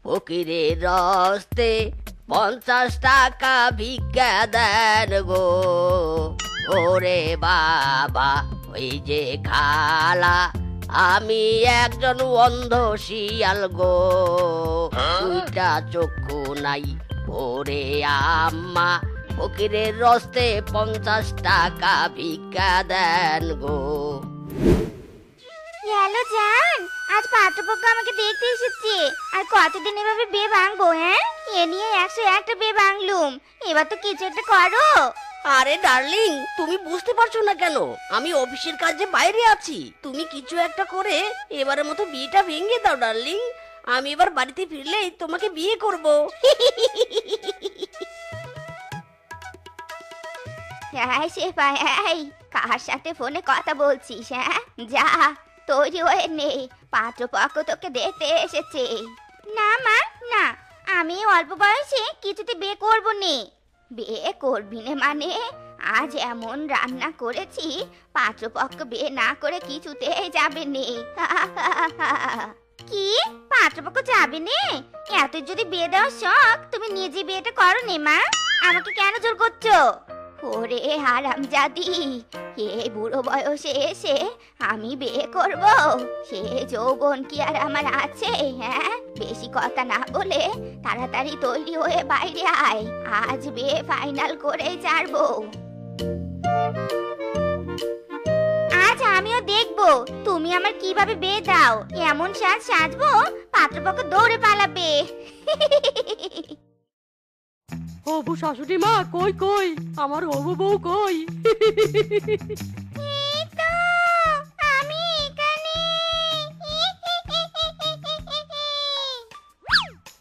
ফকিরের রস্তে 50 টাকা ভিক্ষা দেন গো। ওরে বাবা, ওই যে খালা, আমি একজন অন্ধ শিয়াল গো। দুইটা চক্ষু নাই ওরে আম্মা, ফকিরের রস্তে 50 টাকা ভিক্ষা দেন গো। হ্যালো জান, আজ পাত্রপক্ষ আমাকে দেখতে এসেছে। আর কতদিন এভাবে বিয়ে ভাঙবো? হ্যাঁ, এ নিয়ে 101টা বিয়ে ভাঙলুম, এবার তো কিছু একটা করো। আরে ডার্লিং, তুমি বুঝতে পারছো না কেন? আমি অফিসের কাজে বাইরে আছি। তুমি কিছু একটা করে এবারের মতো বিয়েটা ভেঙে দাও ডার্লিং। আমি এবার বাড়িতে ফিরলেই তোমাকে বিয়ে করব। হ্যাঁ শেফা, এই কার সাথে ফোনে কথা বলছিস? হ্যাঁ, যা তৈরি হয়ে নে, পাত্রপক্ষ তোকে দেখতে এসেছে। না মা, না, আমি অল্প বয়সে কিছুতে বিয়ে করবো নে। বিয়ে করবি না মানে? আজ এমন রান্না করেছি, পাত্রপক্ষ বিয়ে না করে কিছুতেই যাবে নে। কি, পাত্রপক্ষ যাবে নে? এত যদি বিয়ে দেওয়ার শখ, তুমি নিজে বিয়েটা করো নে মা, আমাকে কেন জোর করছো? ওরে হারামজাদি, এই বুড়ো বয়সে এসে আমি বিয়ে করব? সে যৌবন কি আর আমার আছে? হ্যাঁ, বেশি কথা না বলে তাড়াতাড়ি তৈরি হয়ে বাইরে আয়, আজ বিয়ে ফাইনাল করে ছাড়বো। আজ আমিও দেখবো তুমি আমার কিভাবে বিয়ে দাও। এমন সাজ সাজবো, পাত্রপক্ষ দৌড়ে পালাবে। হবু শাশুড়ি মা কই কই, আমার হবু বউ কই? এই তো, আমি এখানে।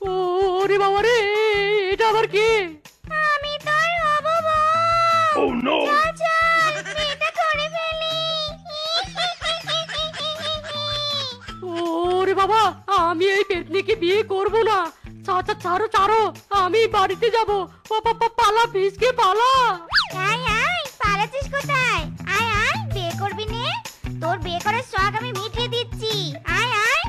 ওরে বাবা রে, এটা আবার কে? আমি তোর হবু বউ। Oh no! চল চল, বিয়েটা করে ফেলি। ওরে বাবা, আমি এই পেতনিকে বিয়ে করব না। ছাড়ো ছাড়ো, আমি বাড়িতে যাব। পালা ফিসকে পালা। আয় আয়, পালাচ্ছিস কোথায়? আয় আয়, বিয়ে করবি নে? তোর বিয়ে করার শখ আমি মিটিয়ে দিচ্ছি। আয় আয়।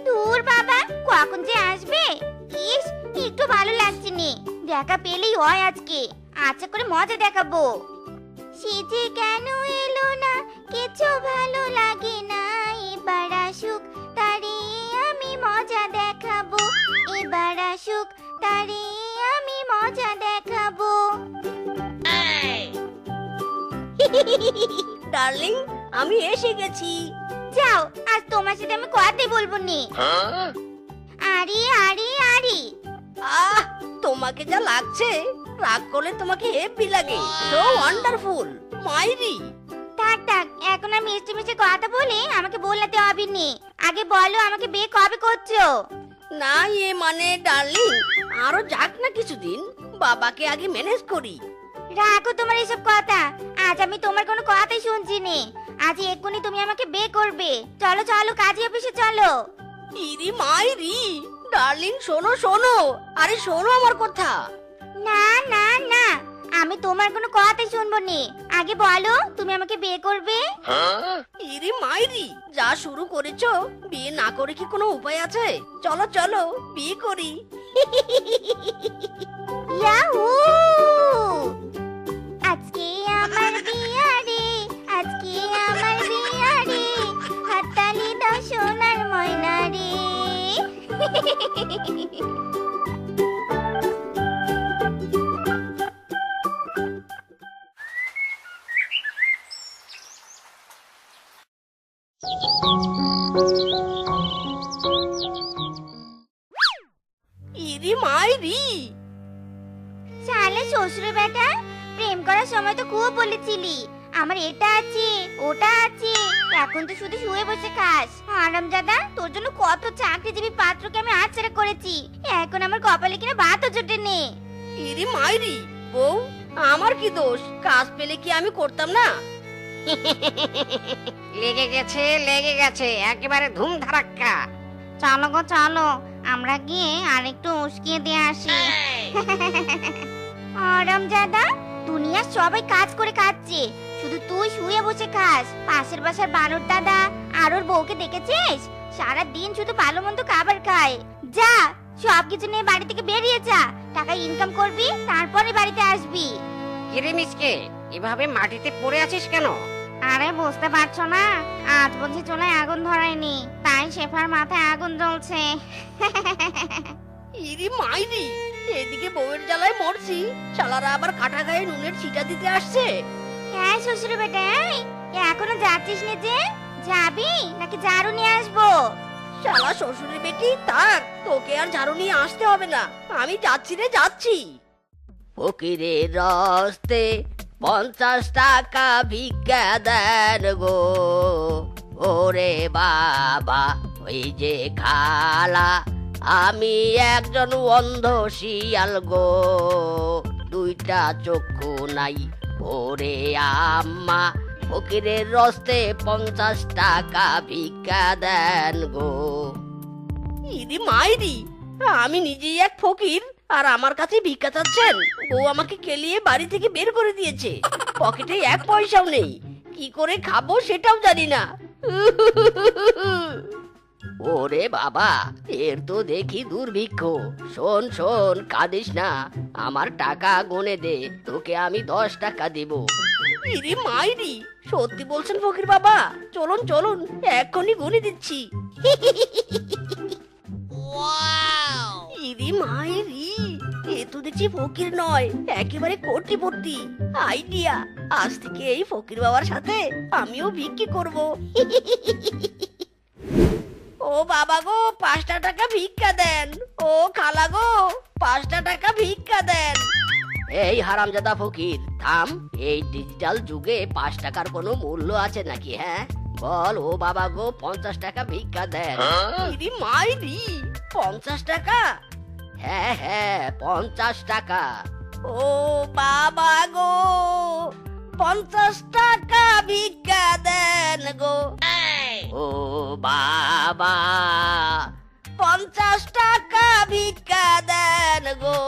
দূর বাবা, কখন যে আসবে? ইস, একটু ভালো লাগছে নে, দেখা পেলেই হয় আজকে। আচ্ছা করে মজা দেখাবো। সে যে কেন এলো না, কিছু ভালো লাগে না, এবার আসুক তারে আমি মজা দেখাবো। এবার আসুক তারে আমি মজা দেখাবো। ডার্লিং, আমি এসে গেছি। যাও, আজ তোমার সাথে আমি কথাই বলবো নি। Huh? আরে আরে আরে, আহ, তোমাকে যা লাগছে, রাগ করলে তোমাকে হেপি লাগে। সো ওয়ান্ডারফুল মাইরি। থাক থাক, এখন আর মিষ্টি মিষ্টি কথা বলে আমাকে বলতে হবে নি। আগে বলো, আমাকে বিয়ে কবে করছো? না, মানে ডার্লিং, আরো যাক না কিছুদিন, বাবাকে আগে ম্যানেজ করি। রাখো তোমার এসব কথা, আজ আমি তোমার কোনো কথাই শুনছি নে। আজ এক্ষুনি তুমি আমাকে বিয়ে করবে। চলো চলো, কাজী অফিসে চলো। ইরি মাইরি, ডার্লিং শোনো শোনো, আরে শোনো আমার কথা। না না না, আমি তোমার কোনো কথাই শুনবো নি। আগে বলো, তুমি আমাকে বিয়ে করবে? Huh? ইরি মাইরি, যা শুরু করেছো, বিয়ে না করে কি কোনো উপায় আছে? চলো চলো, বিয়ে করি। ইয়াহু! আজকে আমার বিয়া রে, আজকে আমার বিয়া রে, হাততালি দাও সোনার ময়না রে। ইরি মাইরি, শালা শ্বশুর বেটা, প্রেম করার সময় তো খুব বলেছিলি আমার এটা আছে ওটা আছে, এখন তো শুধু শুয়ে বসে খাস। হারামজাদা, তোর জন্য কত চাকরিজীবী পাত্রকে আমি হাতছাড়া করেছি, এখন আমার কপালে কিনা ভাতও জোটে নে। ইরি মাইরি, বউ আমার কি দোষ? কাজ পেলে কি আমি করতাম না? লেগে গেছে লেগে গেছে, একেবারে ধুম ধারাক্কা। চলো গো চলো, আমরা গিয়ে আরেকটু উস্কিয়ে দিয়ে আসি। আরামজাদা, দুনিয়ার সবাই কাজ করে খাচ্ছে, শুধু তুই শুয়ে বসে খাস। পাশের বাসার বানর দাদা আর ওর বউকে দেখেছিস? সারা দিন শুধু ভালো মন্দ খাবার খায়। যা, সবকিছু নিয়ে বাড়ি থেকে বেরিয়ে যা। টাকা ইনকাম করবি, তারপরে বাড়িতে আসবি। কিরে মিসকে, এভাবে মাটিতে পড়ে আছিস কেন? আরে বুঝতে পারছো না, আজ বুঝি চুলায় আগুন ধরায়নি, তাই শেফার মাথায় আগুন জ্বলছে। ইরি মাইরি, এদিকে বউয়ের জ্বালায় মরছি, শালারা আবার কাটা গায়ে নুনের ছিটা দিতে আসছে। হ্যাঁ শ্বশুর বেটা, এই, এখনো যাচ্ছিস না যে? যাবি নাকি ঝাড়ু নিয়ে আসবো? শালা শ্বশুরের বেটি, থাক, তোকে আর ঝাড়ু নিয়ে আসতে হবে না, আমি যাচ্ছি রে, যাচ্ছি। ফকিরের রস্তে 50 টাকা ভিক্ষা দেন গো, ওরে বাবা ওই যে খালা, আমি একজন অন্ধ শিয়াল গো, 2টা চক্ষু নাই ওরে আম্মা, ফকিরের রস্তে 50 টাকা ভিক্ষা দেন গো। ইদি মাইরি, আমি নিজেই এক ফকির আর আমার কাছে ভিক্ষা চাচ্ছেন? ও আমাকে কেলিয়ে বাড়ি থেকে বের করে দিয়েছে, পকেটে 1 পয়সাও নেই, কি করে খাবো সেটাও জানি না। ওরে বাবা, এর তো দেখি দুর্ভিক্ষ। শোন শোন, কাঁদিস না, আমার টাকা গুনে দে, তোকে আমি 10 টাকা দেব। ইরে মাইরি, সত্যি বলছেন ফকির বাবা? চলুন চলুন, এক্ষুনি গুনে দিচ্ছি। ইরি মাইরি, এ তো দেখছি ফকির নয়, একেবারে কোটিপতি। আইডিয়া, আজ থেকে এই ফকির বাবার সাথে আমিও ভিক্ষি করব। ও বাবা গো, 5টা টাকা ভিক্ষা দেন। ও খালা গো, 5টা টাকা ভিক্ষা দেন। এই হারামজাদা ফকির, থাম, এই ডিজিটাল যুগে 5 টাকার কোনো মূল্য আছে নাকি? হ্যাঁ বল, ও বাবা গো, 50 টাকা ভিক্ষা দেন। ইরি মাইরি, 50 টাকা? হ্যাঁ হ্যাঁ, 50 টাকা। ও বাবা গো, 50 টাকা ভিক্ষা দেন গো। ও বাবা, 50 টাকা ভিক্ষা দেন গো।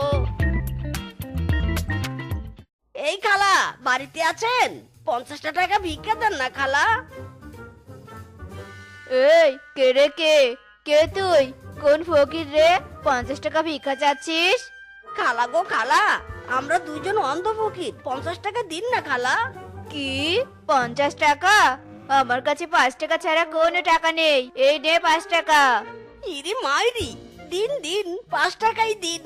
এই খালা, বাড়িতে আছেন? 50টা টাকা ভিক্ষা দেন না খালা। এই কে রে, কে কে তুই? কোন ফকির রে, 50 টাকা ভিক্ষা চাচ্ছিস? খালা গো খালা, আমরা দুইজন অন্ধ ফকির, 50 টাকা দিন না খালা। কি 50 টাকা? আমার কাছে 5 টাকা ছাড়া কোনো টাকা নেই, এই নে 5 টাকা। ইরে মাইরি, দিন দিন, 5 টাকাই দিন।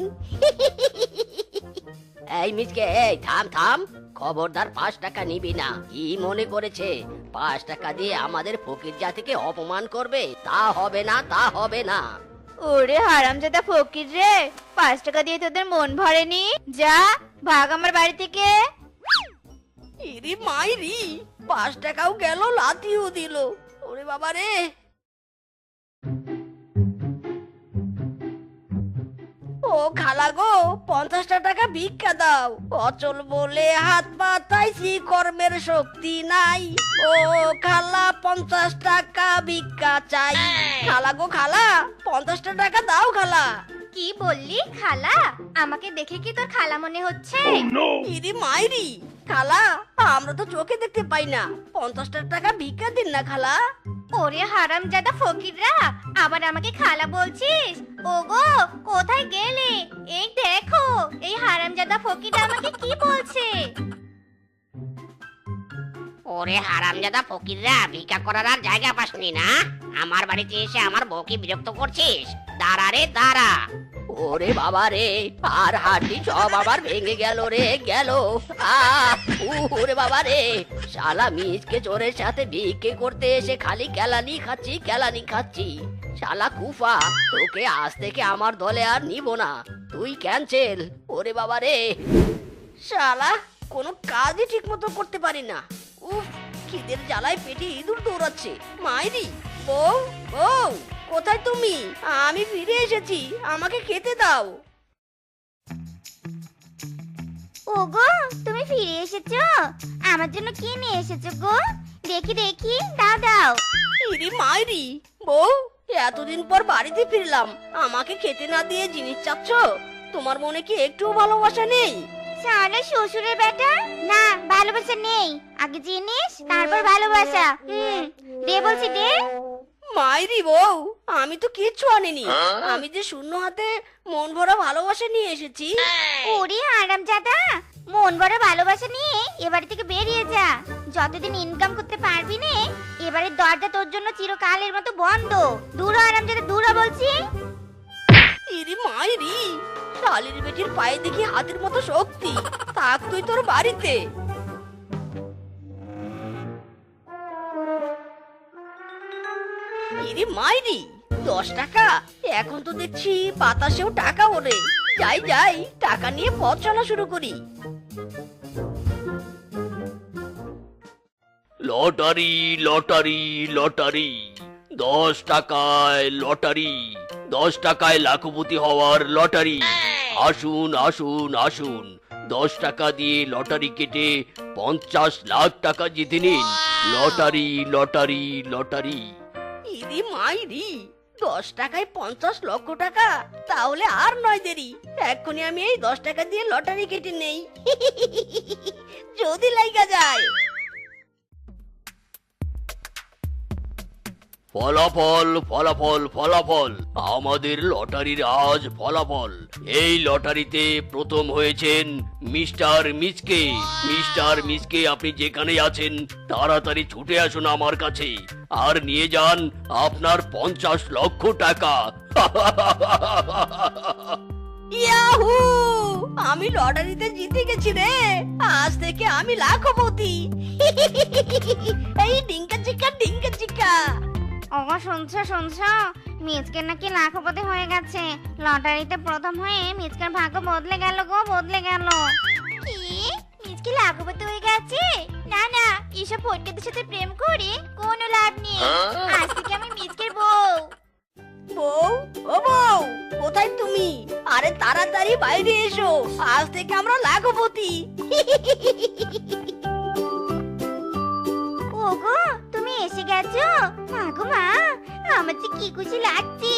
এই মিসকে, এই থাম থাম, খবরদার 5 টাকা নিবি না। কি মনে করেছে 5 টাকা দিয়ে আমাদের ফকির জাতিকে অপমান করবে? তা হবে না, তা হবে না। ওরে হারামজাদা ফকির রে, 5 টাকা দিয়ে তোদের মন ভরেনি? যা, ভাগ আমার বাড়ি থেকে। ইরে মাইরি, 5 টাকাও গেল, লাথিও দিল। ওরে বাবা রে। ও খালা গো, 50টা টাকা ভিক্ষা দাও। অচল বলে হাত পাতাইছি, কর্মের শক্তি নাই। ও খালা, 50 টাকা ভিক্ষা চাই। খালা গো খালা, 50টা টাকা দাও খালা। কি বললি খালা? আমাকে দেখে কি তোর খালা মনে হচ্ছে? ইরি মাইরি, খালা, আমরা তো চোখে দেখতে পাই না, 50টা টাকা ভিক্ষা দিন না খালা। ওরে হারামজাদা ফকিররা, আবার আমাকে খালা বলছিস? ওগো, কোথায় গেলে? এই দেখো, এই হারামজাদা ফকিররা আমাকে কি বলছে। ওরে হারামজাদা ফকিররা, ভিক্ষা করার আর জায়গা পাসনি না? আমার বাড়িতে এসে আমার বউকে বিরক্ত করছিস? দাঁড়া রে দাঁড়া। ওরে বাবা রে, আর হাড্ডি সব আবার ভেঙে গেল রে, গেল। ওরে বাবা রে, শালা মিসকে চোরের সাথে ভিক্ষে করতে এসে খালি কেলানি খাচ্ছি, কেলানি খাচ্ছি। শালা কুফা, তোকে আজ থেকে আমার দলে আর নিব না, তুই ক্যান্সেল। ওরে বাবা রে, শালা কোনো কাজই ঠিক মতো করতে পারি না। উফ, খিদের জ্বালায় পেটে ইঁদুর দৌড়াচ্ছে। মাইরি, বউ বউ, কোথায় তুমি? আমি ফিরে এসেছি, আমাকে খেতে দাও। ওগো, তুমি ফিরে এসেছো? আমার জন্য কি নিয়ে এসেছো গো? দেখি দেখি, দাও দাও। ইরি মাইরি, বউ, এতদিন পর বাড়িতে ফিরলাম, আমাকে খেতে না দিয়ে জিনিস চাচ্ছ? তোমার মনে কি একটুও ভালোবাসা নেই? শালা শ্বশুরের বেটা। না, ভালোবাসা নেই, আগে জিনিস তারপর ভালোবাসা। দে বলছি দে। মাইরি বউ, আমি তো কিচ্ছু আনিনি। আমি যে শূন্য হাতে মন ভরা ভালোবাসা নিয়ে এসেছি। ওরে হারামজাদা, মন বড় ভালোবাসা নিয়ে এবাড়ি থেকে বেরিয়ে যা। যতদিন ইনকাম করতে পারবি না, এবারের দরজা তোর জন্য চিরকালের মতো বন্ধ। দূর হ হারামজাদা, দূর হ বলছি। ইরি মাইরি, শালির বেটির পায়ে দেখি হাতের মতো শক্তি। থাক তুই তোর বাড়িতে। ইরি মাইরি, 10 টাকা? এখন তো দেখছি বাতাসেও টাকা ওড়ে। যাই যাই, টাকা নিয়ে পথ চলা শুরু করি। লটারি লটারি লটারি, 10 টাকায় লটারি, 10 টাকায় লাখপতি হওয়ার লটারি। আসুন আসুন আসুন, 10 টাকা দিয়ে লটারি কেটে 50 লাখ টাকা জিতে নিন। Lottery lottery lottery. ইরি মাইরি, 10 টাকায় 50 লক্ষ টাকা? তাহলে আর নয় দেরি, এক্ষুনি আমি এই 10 টাকা দিয়ে লটারি কেটে নেই। যদি লাইগা যায়। ফলাফল ফলাফল ফলাফল, আমাদের লটারির আজ ফলাফল। এই লটারিতে প্রথম হয়েছেন মিস্টার মিচকে। মিস্টার মিচকে, আপনি যেখানে আছেন তাড়াতাড়ি ছুটে আসুন আমার কাছে, আর নিয়ে যান আপনার 50 লক্ষ টাকা। ইয়াহু! আমি লটারিতে জিতে গেছি রে। আজ থেকে আমি লাখপতি। এই ডিঙ্কা চিকা। ওগো শুনছো শুনছো, মিচকে নাকি লাখপতি হয়ে গেছে। লটারিতে প্রথম হয়ে মিচকের ভাগ্য বদলে গেল গো, বদলে গেল। কি? মিচকে লাখপতি হয়ে গেছে? না না, এসব ফটকেদের সাথে প্রেম করে কোনো লাভ নেই। আজ থেকে আমি মিচকের বউ। বউ, ও বউ, কোথায় তুমি? আরে তাড়াতাড়ি বাইরে এসো, আজ থেকে আমরা লাখপতি। ওগো, তুমি এসে গেছো? মাগো মা, আমার যে কি খুশি লাগছে।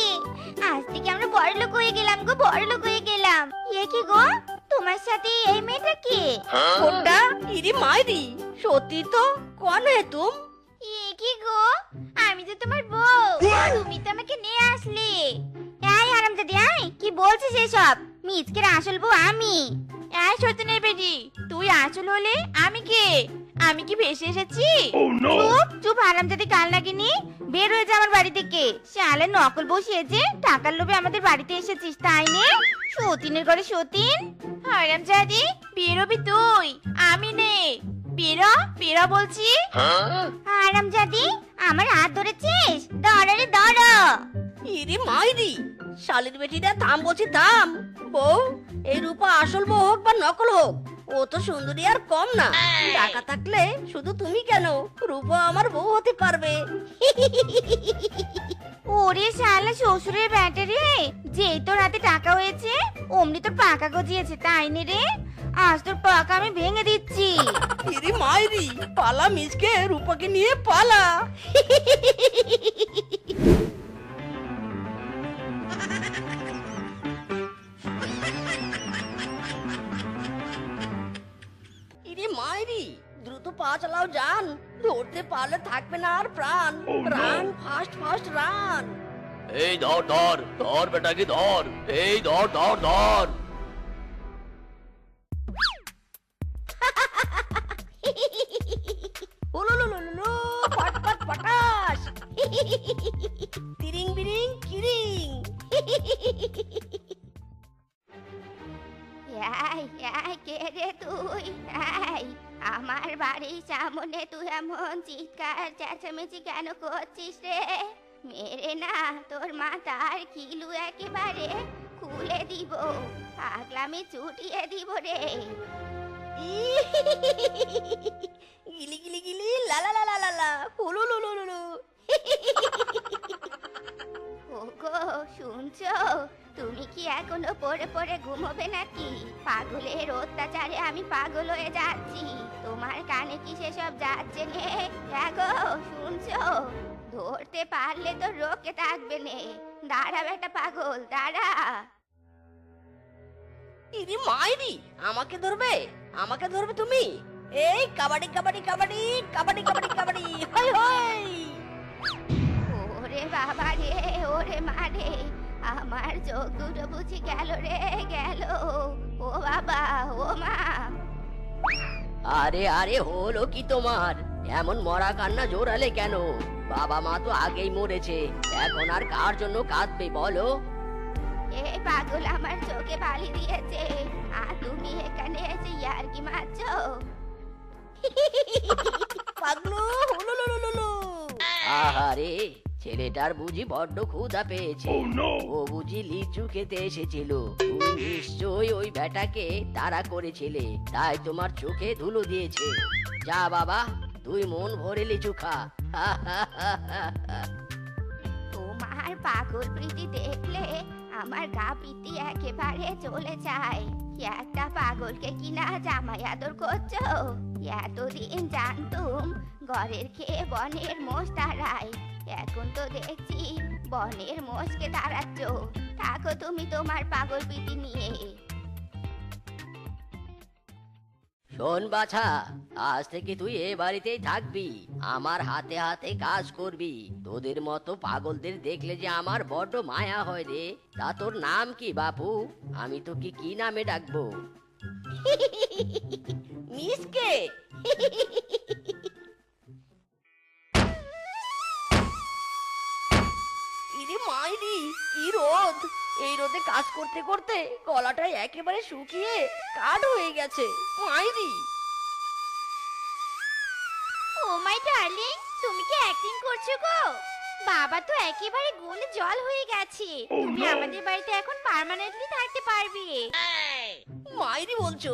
আজ থেকে আমরা বড়লোক হয়ে গেলাম গো, বড়লোক হয়ে গেলাম। এ কি গো, তোমার সাথে এই মেয়েটা কে? কোনটা? ইরি মাইরি, সত্যি তো? কোন হে তুম? এ কি গো, আমি তো তোমার বউ। তুমি তো আমাকে নিয়ে আসলে। এই হারামজাদি, এই কি বলছিস এসব? মিচকের আসল বউ আমি। এই সত্যনের বেটি, তুই আসল হলে আমি কে? আমি কি ভেসে এসেছি? Oh no! চুপ চুপ হারামজাদি, কাল লাগিনি। বের হয়ে যা আমার বাড়ি থেকে। শালে নকল বসিয়েছে, টাকার লোভে আমাদের বাড়িতে এসেছিস তাই নে? সতীনের ঘরে সতীন? হারামজাদি, বেরোবি তুই, আমি নে। বেরো বেরো বলছি। হারামজাদি, আমার হাত ধরেছিস? দাঁড়া রে দাঁড়া। ইরি মাইরি, শালির বেটিটা থাম বলছি থাম। বউ, এই রূপা আসল বউ হোক বা নকল হোক, ও তো সুন্দরী আর কম না। টাকা থাকলে শুধু তুমি কেন, রূপা আমার বউ হতে পারবে। ওরে শালা শ্বশুরের ব্যাটারি, যেই তোর হাতে টাকা হয়েছে অমনি তোর পাকা গজিয়েছে তাই নে রে। আজ তোর পাকা আমি ভেঙে দিচ্ছি। ইরি মাইরি, পালা মিসকে, রূপাকে নিয়ে পালা। ইরি মাইরি, দ্রুত পা চালাও যান, ধরতে পারলে থাকবে না আর প্রাণ। Run fast fast run. এই ধর ধর ধর বেটাকে ধর, এই ধর ধর ধর। উলুলুলুলু, ফট ফট ফটাস। তিরিং বিরিং কিরিং। কে রে তুই? আমার বাড়ির সামনে তুই এমন চিৎকার চেঁচামেচি কেন করছিস রে? মেরে না তোর মাথার কিলু একেবারে খুলে দিব, পাগলামি চুটিয়ে দিব রে। গিলি গিলি গিলি, লা লা লা লা লা লা, উলুলুলুলু। ওগো শুনছো, তুমি কি এখনো পড়ে পড়ে ঘুমোবে নাকি? পাগলের অত্যাচারে আমি পাগল হয়ে যাচ্ছি, তোমার কানে কি সেসব যাচ্ছে নে? দেখো শুনছো, ধরতে পারলে তো রোকে থাকবে নে। দাঁড়া বেটা পাগল, দাঁড়া। ইরে মাইরি, আমাকে ধরবে? আমাকে ধরবে তুমি? এই কাবাডি কাবাডি কাবাডি কাবাডি কাবাডি কাবাডি, হাই হাই! ওরে বাবা রে, ওরে মা রে, আমার চোখ দুটো বুঝি গেল রে, গেল। ও বাবা, ও মা। আরে আরে, হলো কি তোমার? এমন মরা কান্না জোরালে কেন? বাবা মা তো আগেই মরেছে, এখন আর কার জন্য কাঁদবে বলো? এই পাগল আমার চোখে বালি দিয়েছে, আর তুমি এখানে এসে ইয়ার্কি মারছো? পাগলু, হুলুলুলুলু। আহারে, ছেলেটার বুঝি বড্ড ক্ষুধা পেয়েছে। ও বুঝি লিচু খেতে এসেছিল। তুমি নিশ্চয়ই ওই বেটাকে তাড়া করেছিলে, তাই তোমার চোখে ধুলো দিয়েছে। যা বাবা, তুই মন ভরে লিচু খা। তোমার পাগল প্রীতি দেখলে আমার গা পিতি একেবারে চলে যায়। একটা পাগলকে কিনা জামাই আদর করছো? এতদিন জানতুম ঘরের খেয়ে বনের মোষ দাঁড়ায়, এখন তো দেখছি বনের মোষকে দাঁড়াচ্ছ। থাকো তুমি তোমার পাগল প্রীতি নিয়ে। শোন বাছা, আজ থেকে তুই এ বাড়িতেই থাকবি, আমার হাতে হাতে কাজ করবি। তোদের মতো পাগলদের দেখলে যে আমার বড্ড মায়া হয় রে। তা তোর নাম কি বাপু? আমি তোকে কি নামে ডাকবো? মিসকে। ইরে মাইরি, কি রোদ! এই রোদে কাজ করতে করতে গলাটা একেবারে শুকিয়ে কাঠ হয়ে গেছে। মাইরি! ও মাই ডার্লিং, তুমি কি অ্যাক্টিং করছো গো? বাবা তো একেবারে গলে জল হয়ে গেছে। তুমি আমাদের বাড়িতে এখন পার্মানেন্টলি থাকতে পারবে। মাইরি বলছো?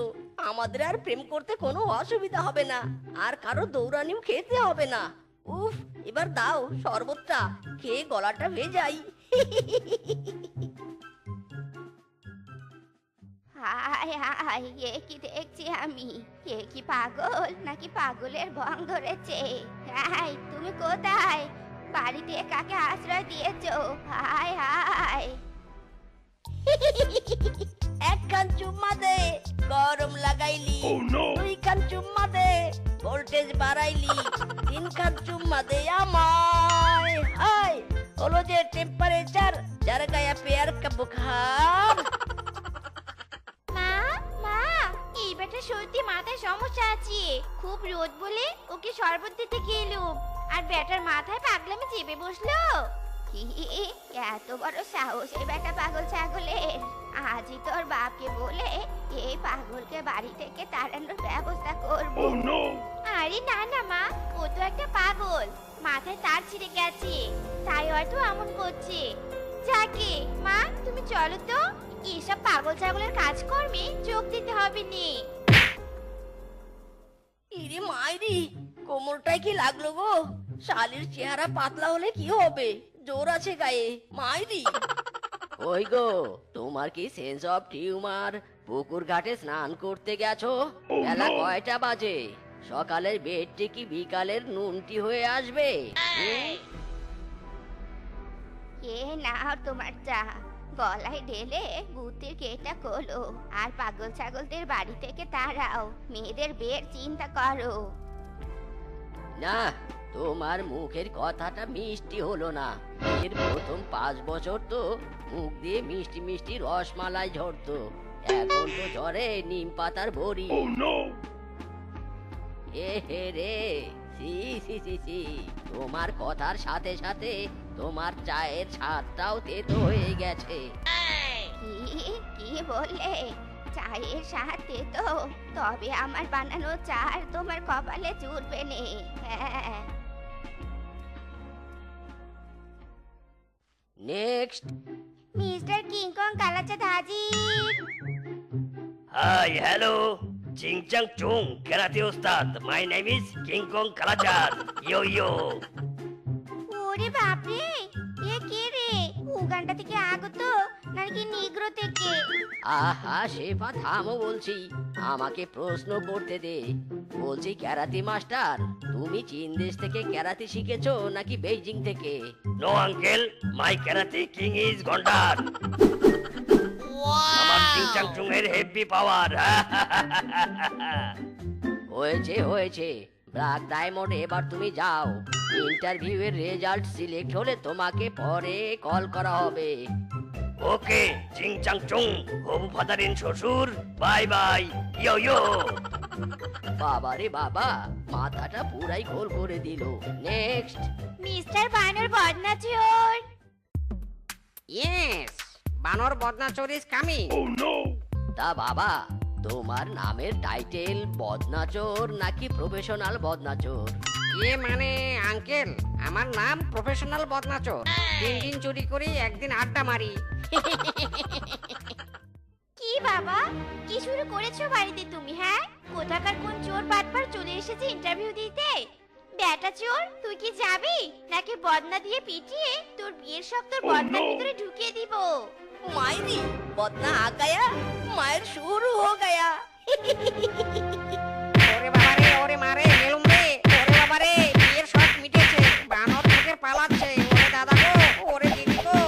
আমাদের আর প্রেম করতে কোনো অসুবিধা হবে না, আর কারো দৌড়ানিও খেতে হবে না। উফ, এবার দাও শরবতটা, খেয়ে গলাটা ভেজাই। হায় হায়, এ কি দেখছি আমি? এ কি পাগল নাকি পাগলের ভং ধরেছে? হায়, তুমি কোথায়? বাড়িতে কাকে আশ্রয় দিয়েছো? হায় হায়। এক কান চুম্মা দে, গরম লাগাইলি। দুই কান চুম্মা দে, ভোল্টেজ বাড়াইলি। তিন কান চুম্মা দে আমায়। হাই, হলো যে টেম্পারেচার, যার গায়ে পেয়ার কা বুখার। মা, মা, এই বেটা সত্যি মাথায় সমস্যা আছে। খুব রোদ বলে ওকে শরবত দিতে গেলুম, আর বেটার মাথায় পাগলামি চেপে বসলো। কি, এত বড় সাহস এই বেটা পাগল ছাগলের! আজই তোর বাপকে বলে এই পাগলকে বাড়ি থেকে তাড়ানোর ব্যবস্থা করব। আরে না না মা, ও তো একটা পাগল, মাথায় তার ছিঁড়ে গেছে, তাই হয়তো এমন করছে। যাকে মা, তুমি চলো তো, এসব পাগল ছাগলের কাজকর্মে যোগ দিতে হবে নি। ইরে মাইরি, কোমরটায় কি লাগলো গো? শালির চেহারা পাতলা হলে কি হবে, জোর আছে গায়ে। মাইরি! ওই গো, তোমার কি সেন্স অফ টিউমার? পুকুর ঘাটে স্নান করতে গেছো? বেলা কয়টা বাজে? সকালের বেডটি কি বিকালের নুনটি হয়ে আসবে? এ নাও তোমার চা, গলায় ঢেলে বুদ্ধের কেটা খোলো, আর পাগল ছাগলদের বাড়ি থেকে তাড়াও, মেয়েদের বিয়ের চিন্তা করো। না, তোমার মুখের কথাটা মিষ্টি হলো না। এর প্রথম 5 বছর তো মুখ দিয়ে মিষ্টি মিষ্টি রসমালাই ঝরতো, এখন তো ঝরে নিম পাতার বড়ি। এ হে রে, সি সি সি সি, তোমার কথার সাথে সাথে তোমার চায়ের স্বাদটাও তেতো হয়ে গেছে। কি কি বললে? চায়ের সাথে তো? তবে আমার বানানো চা আর তোমার কপালে জুটবে নে। হ্যাঁ। নেক্সট। মিস্টার কিংকং কালাচাঁদ হাজির। হাই, হ্যালো, চিংচাং চুং, কেরাতে ওস্তাদ। My name is King Kong Kalachand. ইয়ো ইয়ো। ওরে বাপরে, এ কে রে? উগান্ডা থেকে আগত নাকি নিগ্রো থেকে? আহা শেফা, থামো বলছি, আমাকে প্রশ্ন করতে দে। বলছি ক্যারাতে মাস্টার, তুমি চীন দেশ থেকে ক্যারাতে শিখেছো নাকি বেইজিং থেকে? No uncle, my karate king is গন্ডার। আমার চিং চাংচুং এর হেভি পাওয়ার। হয়েছে হয়েছে ব্ল্যাক ডায়মন্ড, এবার তুমি যাও। ইন্টারভিউ এর রেজাল্ট সিলেক্ট হলে তোমাকে পরে কল করা হবে। ওকে চিং চাংচুং, হবু ফাদার ইন শ্বশুর, বাই বাই, ইয়ো ইয়ো। বাবা রে বাবা, মাথাটা পুরাই গোল করে দিল। নেক্সট। মিস্টার বানর বদনাচোর। ইয়েস, বানর বদনাচোর ইজ কামিং। তা বাবা, তোমার নামের টাইটেল বদনাচোর নাকি প্রফেশনাল বদনাচোর? মানে আঙ্কেল, আমার নাম প্রফেশনাল বদনাচোর। 3 দিন চুরি করি, একদিন আড্ডা মারি। কি বাবা, কি শুরু করেছো বাড়িতে তুমি? হ্যাঁ, কোথাকার কোন চোর বাটপার চলে এসেছে ইন্টারভিউ দিতে? বেটা চোর, তুই কি যাবি নাকি বদনা দিয়ে পিটিয়ে তোর বিয়ের সব তোর বদনার ভিতরে ঢুকিয়ে দিব? মাইরি বদনা আ গায়া, মায়ের শুরু হো গায়া। ওরে বাবারে, ওরে মারে মেলুম রে, ওরে বাবারে, বিয়ের শখ মিটেছে, বানর থেকে পালাচ্ছে। ওরে দাদা গো, ওরে দিদি গো,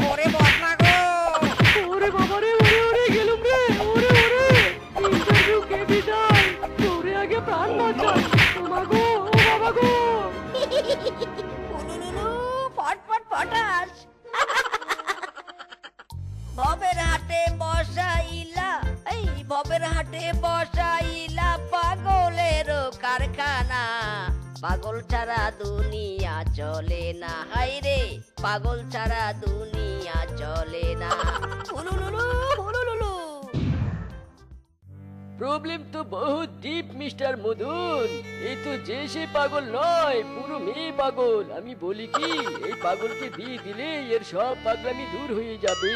ওরে বদনা গো। ওরে বাবা রে, ওরে ওরে গেলুম রে, ওরে ওরে ইন্টারভিউ কে বিদায়, ওরে আগে প্রাণ বাঁচাও তোমাগো, ও বাবা গো। উলুলুলু, ফটফট ফটাস। ভবের হাটে বসাইলা, এই ভবের হাটে বসাইলা পাগলের কারখানা। পাগল ছাড়া দুনিয়া চলে না, হাই রে পাগল ছাড়া দুনিয়া চলে না। উলুলুলু উলুলুলু। প্রবলেম তো বহুত ডিপ মিস্টার মদন, এই তো যে সে পাগল নয়, পুরো মেয়ে পাগল। আমি বলি কি, এই পাগলকে বিয়ে দিলে এর সব পাগলামি দূর হয়ে যাবে।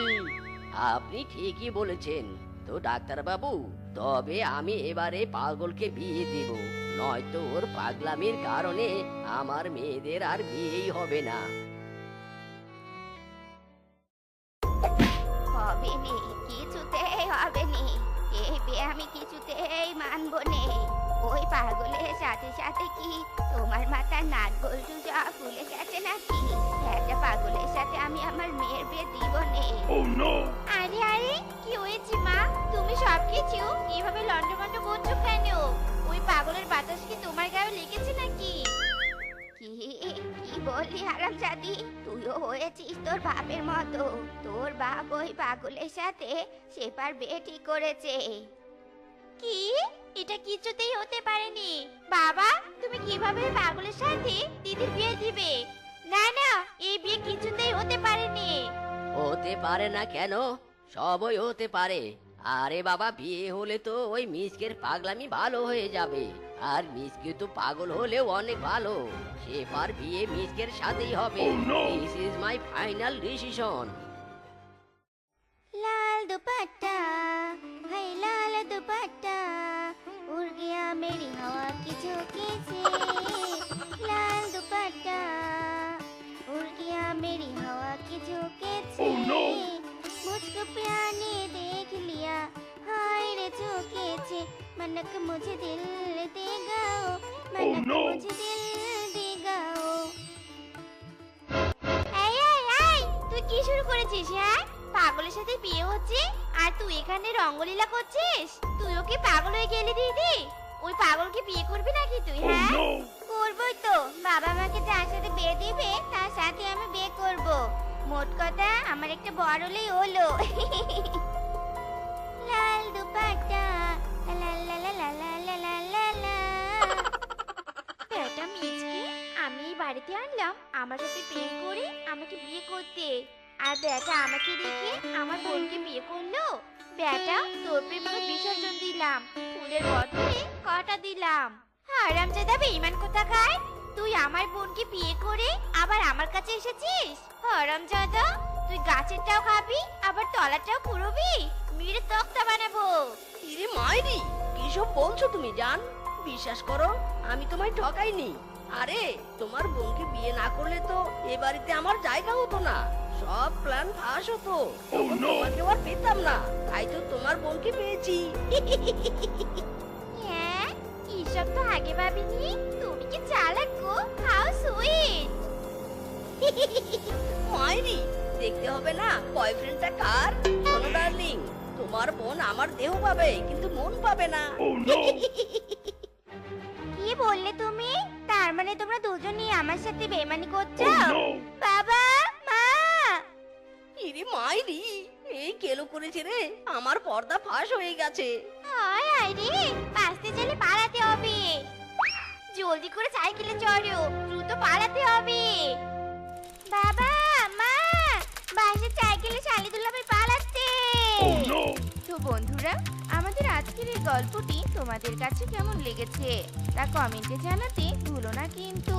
আপনি ঠিকই বলেছেন তো ডাক্তার বাবু, তবে আমি এবারে পাগলকে বিয়ে দেব, নয়তো ওর পাগলামির কারণে আমার মেয়েদের আর বিয়েই হবে না। হবে নে, কিছুতেই হবে নে। এই বিয়ে আমি কিছুতেই মানবো নে। ওই পাগলের সাথে সাথে কি তোমার মাথার নাট বল্টু যা ফুলে গেছে নাকি? একটা পাগলের সাথে আমি আমার মেয়ের বিয়ে দিব নে। আরে আরে, কি হয়েছে মা? তুমি সবকিছু এভাবে লন্ডভন্ড করছো কেন? ওই পাগলের বাতাস কি তোমার গায়ে লেগেছে নাকি? কি কি বললি হারামজাদি? তুইও হয়েছিস তোর বাপের মতো। তোর বাপ ওই পাগলের সাথে সেপার বিয়ে ঠিক করেছে। কি? এটা কিছুতেই হতে পারেনি। বাবা, তুমি কিভাবে ওই পাগলের সাথে দিদির বিয়ে দিবে? না না, এই বিয়ে কিছুতেই হতে পারেনি। হতে পারে না কেন? সবই হতে পারে। আরে বাবা, বিয়ে হলে তো ওই মিসকের পাগলামি ভালো হয়ে যাবে। আর মিসকে তো পাগল হলেও অনেক ভালো। সেবার বিয়ে মিসকের সাথেই হবে। This is my final decision. लाल दुपट्टा है लाल दुपट्टा, उड़ गया मेरी हवा की झोंके से। लाल दुपट्टा उड़ गया मेरी हवा की झोंके से। मुझको प्यार ने देख लिया, हाय रे झोंके से। मनक मुझे दिल देगा ओ, मनक मुझे दिल देगा ओ। এই এই এই, তুই কি শুরু করেছিস? হ্যাঁ, পাগলের সাথে বিয়ে হচ্ছে আর তুই এখানে রঙ্গলীলা করছিস? তুই ওকে পাগল হয়ে গেলি দিদি? ওই পাগলকে বিয়ে করবি নাকি তুই? হ্যাঁ, করবই তো। বাবা আমাকে যার সাথে বিয়ে দিবে তার সাথে আমি বিয়ে করব। মোট কথা আমার একটা বড় হলেই হলো। লাল দুপাট্টা লা লা লা লা লা লা লা লা লা। বেটা মিচকে, আমি এই বাড়িতে আনলাম আমার সাথে প্রেম করে আমাকে বিয়ে করতে, আর বেটা আমাকে রেখে আমার বোনকে বিয়ে করলো। বেটা, তোর প্রেমে বিসর্জন দিলাম, ফুলের বদলে কাঁটা দিলাম। হারামজাদা বেঈমান কোথাকার, তুই আমার বোনকে বিয়ে করে আবার আমার কাছে এসেছিস? হারামজাদা, তুই গাছেরটাও খাবি আবার তলাটাও পুরবি? মেরে তক্তা বানাবো। ইরে মাইরি, কিসব বলছো তুমি জান? বিশ্বাস করো, আমি তোমায় ঠকাইনি। আরে, তোমার বোনকে বিয়ে না করলে তো এ বাড়িতে আমার জায়গা হতো না। সব প্ল্যান ফাঁস হতো। তখন তোমাকে আর পেতাম না, তাই তো তোমার বোনকে পেয়েছি। হ্যাঁ, এইসব তো আগে ভাবিনি। তুমি কি চালাক গো, হাউ সুইট। মাইরি, দেখতে হবে না বয়ফ্রেন্ডটা কার? শোনো ডার্লিং, তোমার বোন আমার দেহ পাবে কিন্তু মন পাবে না। কি বললে তুমি? তার মানে তোমরা দুজনই আমার সাথে বেমানি করছো? বাবা, মা! ইরে মাইরি, এই কেলো করেছে রে, আমার পর্দা ফাঁস হয়ে গেছে। আয় আয় রে, বাঁচতে চাইলে পালাতে হবে। জলদি করে সাইকেলে চড়ো, দ্রুত পালাতে হবে। বাবা, মা! বাসে সাইকেলে শালি দুলাভাই পালাচ্ছে। তো বন্ধুরা, আমাদের আজকের এই গল্পটি তোমাদের কাছে কেমন লেগেছে তা কমেন্টে জানাতে ভুলো না কিন্তু।